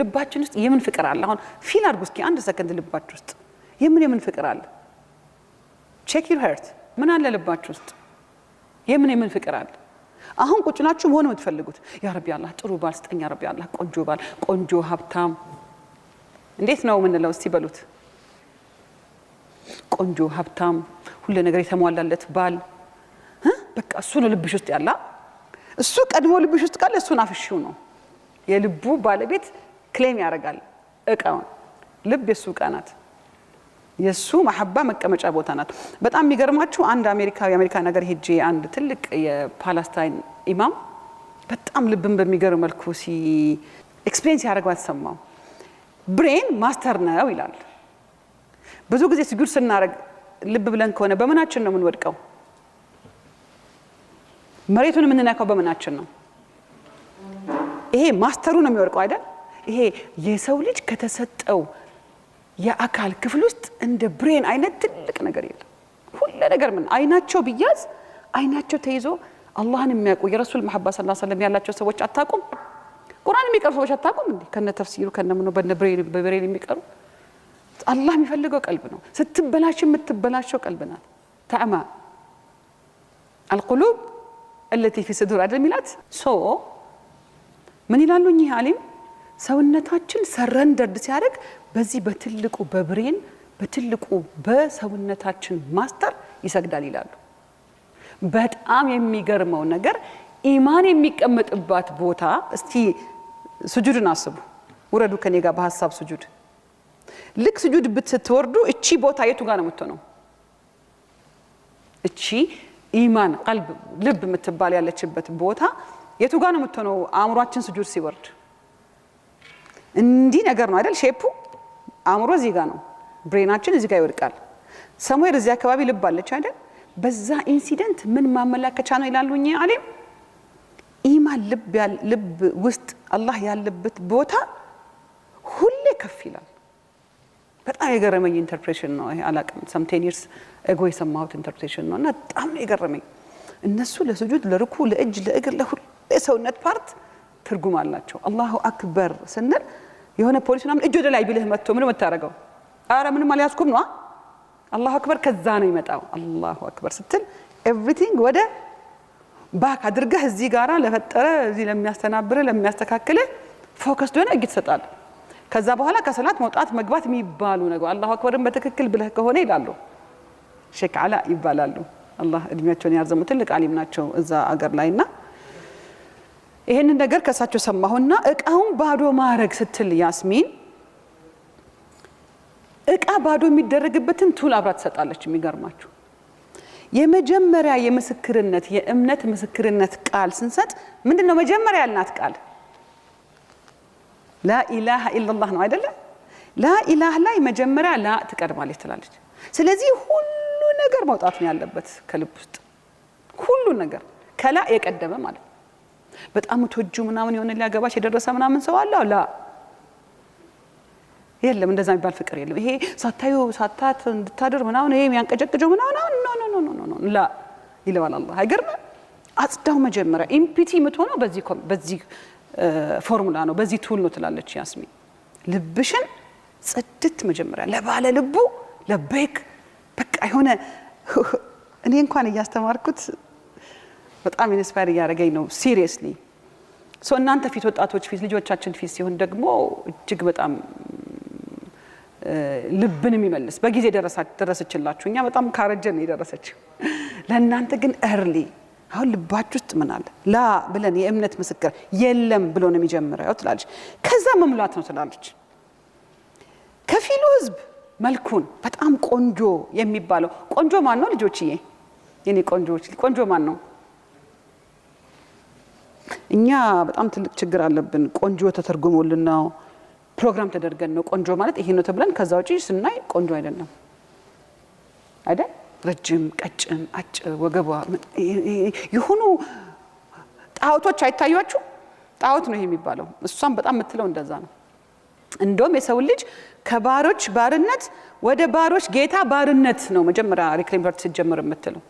ልባችን ውስጥ የምን ፍቅር አለ አሁን ፊል አድርጉ እስኪ አንድ ሰከንድ ልባችሁ ውስጥ የምን ፍቅር አለ ቼክ ዩር ሀርት ምን አለ ልባችሁ ውስጥ የምን ፍቅር አለ አሁን ቁጭናችሁ መሆን የምትፈልጉት ያ ረቢ አላህ ጥሩ ባል ስጠኝ ያ ረቢ አላህ ቆንጆ ባል ቆንጆ ሀብታም እንዴት ነው ምንለው እስቲ በሉት ቆንጆ ሀብታም ሁሉ ነገር የተሟላለት ባል በቃ እሱ ነው ልብሽ ውስጥ ያለ እሱ ቀድሞ ልብሽ ውስጥ ካለ እሱን አፍሽው ነው የልቡ ባለቤት ክሌም ያደርጋል እቃው ልብ የሱ ቃናት የሱ መሐባ መቀመጫ ቦታ ናት በጣም የሚገርማችሁ አንድ አሜሪካ ነገር ሄጄ አንድ ትልቅ የፓለስታይን ኢማም በጣም ልብን በሚገርም መልኩ ኤክስፒሪየንስ ያደርገው ተሰማው ብሬን ማስተር ነው ይላል ብዙ ጊዜ ስጁድ ስናረግ ልብ ብለን ከሆነ በመናችን ነው የምንወድቀው መሬቱን የምንነካው በመናችን ነው ይሄ ማስተሩ ነው የሚወድቀው አይደል ይሄ የሰው ልጅ ከተሰጠው የአካል ክፍል ውስጥ እንደ ብሬን አይነት ትልቅ ነገር የለም ሁሉ ነገር ምን አይናቸው ቢያዝ አይናቸው ተይዞ አላህን የሚያውቁ የረሱል መሐባ ሰለላሁ ዐለይሂ ወሰለም ያላቸው ሰዎች አታቁም ቁርአን የሚቀሩ ሰዎች አታቁም እንዴ ከነ ተፍሲሩ ከነ ምኑ በብሬን የሚቀሩ አላህ የሚፈልገው ቀልብ ነው ስትበላሽ የምትበላሸው ቀልብ ናት ተአማ القلوب التي في صدور عدل ميلاد ምን ይላሉ እኚህ ዓሊም ሰውነታችን ሰረንደር ሲያደርግ በዚህ በትልቁ በብሬን በትልቁ በሰውነታችን ማስተር ይሰግዳል ይላሉ በጣም የሚገርመው ነገር ኢማን የሚቀመጥባት ቦታ እስቲ ስጁድን አስቡ ወረዱ ከኔ ጋር በሐሳብ ስጁድ ልክ ስጁድ ብትወርዱ እቺ ቦታ የቱ ጋር ነው የምትሆነው እቺ ኢማን ቀልብ ልብ የምትባል ያለችበት ቦታ የቱ ጋር ነው የምትሆነው አእምሮአችን ስጁድ ሲወርድ እንዲህ ነገር ነው አይደል ሼፑ አእምሮ እዚህ ጋር ነው ብሬናችን እዚህ ጋር ይወድቃል ሰሙዌር እዚህ አካባቢ ልብ አለች አይደል በዛ ኢንሲደንት ምን ማመላከቻ ነው ይላሉኝ ዓሊም ኢማን ልብ ውስጥ አላህ ያለበት ቦታ ሁሌ ከፍ ይላል በጣም የገረመኝ ኢንተርፕሬሽን ነው ይሄ አላቅም ሰምቴኒርስ ኤጎ የሰማሁት ኢንተርፕሬሽን ነው እና በጣም የገረመኝ እነሱ ለስጁድ ለርኩ ለእጅ ለእግር ለሁሉ የሰውነት ፓርት ትርጉም አላቸው አላሁ አክበር ስንል የሆነ ፖሊስ ምናምን እጅ ወደ ላይ ቢልህ መጥቶ ምን መታረጋው አረ ምንም አልያዝኩም ነው አላሁ አክበር ከዛ ነው ይመጣው አላሁ አክበር ስትል ኤቭሪቲንግ ወደ ባክ አድርገህ እዚህ ጋራ ለፈጠረ እዚህ ለሚያስተናብረ ለሚያስተካክለ ፎከስ ዶነ እጅ ተሰጣል ከዛ በኋላ ከሰላት መውጣት መግባት የሚባሉ ነገር አላሁ አክበርን በትክክል ብለህ ከሆነ ይላሉ ሼክ አላ ይባላሉ አላህ እድሜያቸውን ያርዘሙ ትልቅ ዓሊም ናቸው እዛ አገር ላይና ይሄንን ነገር ከሳቸው ሰማሁና እቃውን ባዶ ማረግ ስትል ያስሚን እቃ ባዶ የሚደረግበትን ቱል አብራ ተሰጣለች የሚገርማችሁ የመጀመሪያ የምስክርነት የእምነት ምስክርነት ቃል ስንሰጥ ምንድነው መጀመሪያ ያልናት ቃል لا اله الا الله ነው አይደለ لا اله ላይ መጀመሪያ ላ ትቀድማለች ትላለች ስለዚህ ሁሉ ነገር መውጣት ነው ያለበት ከልብ ውስጥ ሁሉ ነገር ከላ የቀደመ ማለት በጣም ተወጁ ምናምን የሆነ ሊያገባሽ የደረሰ ምናምን ሰው አለ ላ የለም እንደዛ የሚባል ፍቅር የለም ይሄ ሳታዩ ሳታት እንድታደር ምናምን ይሄ የሚያንቀጨቅጨው ምናምን ኖ ላ ይለዋል አላህ አይገርም አጽዳው መጀመሪያ ኢምፒቲ የምትሆነው በዚህ ፎርሙላ ነው በዚህ ቱል ነው ትላለች ያስሚን ልብሽን ጽድት መጀመሪያ ለባለ ልቡ ለበክ በቃ የሆነ እኔ እንኳን እያስተማርኩት በጣም ኢንስፓየር ያደረገኝ ነው ሲሪየስሊ እናንተ ፊት ወጣቶች ፊት ልጆቻችን ፊት ሲሆን ደግሞ እጅግ በጣም ልብን የሚመልስ በጊዜ ደረሰችላችሁ እኛ በጣም ካረጀን ነው የደረሰችው ለእናንተ ግን early አሁን ልባችሁ ውስጥ ምን አለ ላ ብለን የእምነት ምስክር የለም ብሎ ነው የሚጀምረው ትላለች ከዛ መሙላት ነው ትላለች ከፊሉ ህዝብ መልኩን በጣም ቆንጆ የሚባለው ቆንጆ ማን ነው ልጆችዬ የኔ ቆንጆች ቆንጆ ማን ነው እኛ በጣም ትልቅ ችግር አለብን ቆንጆ ተተርጉሞልን ነው ፕሮግራም ተደርገን ነው ቆንጆ ማለት ይሄ ነው ተብለን ከዛ ውጪ ስናይ ቆንጆ አይደለም አይደል ረጅም ቀጭን አጭር ወገቧ ይሁኑ ጣውቶች አይታዩአችሁ ጣውት ነው የሚባለው እሷም በጣም የምትለው እንደዛ ነው እንደውም የሰው ልጅ ከባሮች ባርነት ወደ ባሮች ጌታ ባርነት ነው መጀመሪያ ሪክሌምበርት ሲጀምር የምትለው